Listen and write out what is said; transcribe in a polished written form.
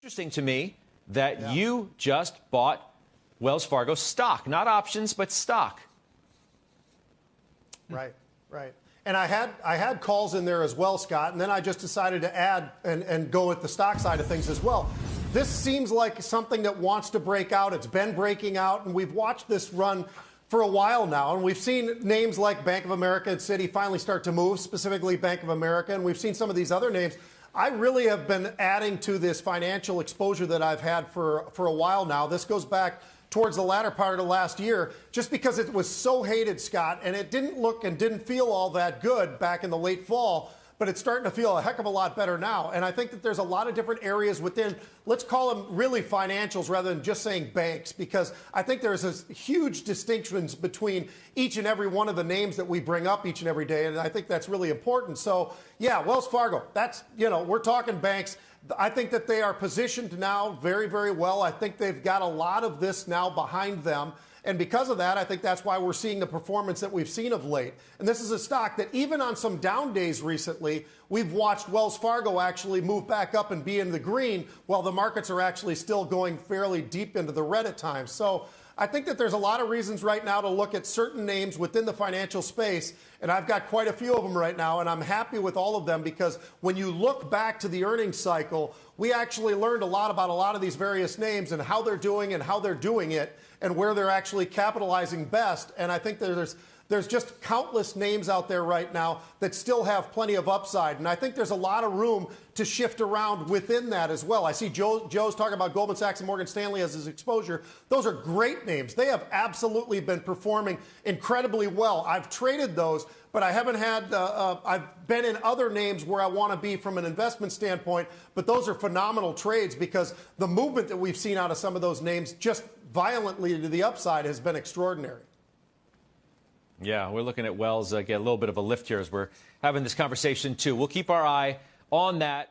Interesting to me that you just bought Wells Fargo stock, not options, but stock. Right, right. And I had calls in there as well, Scott, and then I just decided to add and go with the stock side of things as well. This seems like something that wants to break out. It's been breaking out, and we've watched this run for a while now, and we've seen names like Bank of America and Citi finally start to move, specifically Bank of America, and we've seen some of these other names. I really have been adding to this financial exposure that I've had for a while now. This goes back towards the latter part of last year, just because it was so hated, Scott, and it didn't look and didn't feel all that good back in the late fall, but it's starting to feel a heck of a lot better now. And I think that there's a lot of different areas within, let's call them really financials rather than just saying banks, because I think there's this huge distinctions between each and every one of the names that we bring up each and every day, and I think that's really important. So, yeah, Wells Fargo, that's, we're talking banks. I think that they are positioned now very, very well. I think they've got a lot of this now behind them. And because of that, I think that's why we're seeing the performance that we've seen of late. And this is a stock that even on some down days recently, we've watched Wells Fargo actually move back up and be in the green while the markets are actually still going fairly deep into the red at times. So I think that there's a lot of reasons right now to look at certain names within the financial space, and I've got quite a few of them right now, and I'm happy with all of them because when you look back to the earnings cycle, we actually learned a lot about a lot of these various names and how they're doing and how they're doing it and where they're actually capitalizing best. And I think there's just countless names out there right now that still have plenty of upside. And I think there's a lot of room to shift around within that as well. I see Joe's talking about Goldman Sachs and Morgan Stanley as his exposure. Those are great names. They have absolutely been performing incredibly well. I've traded those, but I haven't had, I've been in other names where I want to be from an investment standpoint, but those are phenomenal trades because the movement that we've seen out of some of those names just violently to the upside has been extraordinary. Yeah, we're looking at Wells get a little bit of a lift here as we're having this conversation, too. We'll keep our eye on that.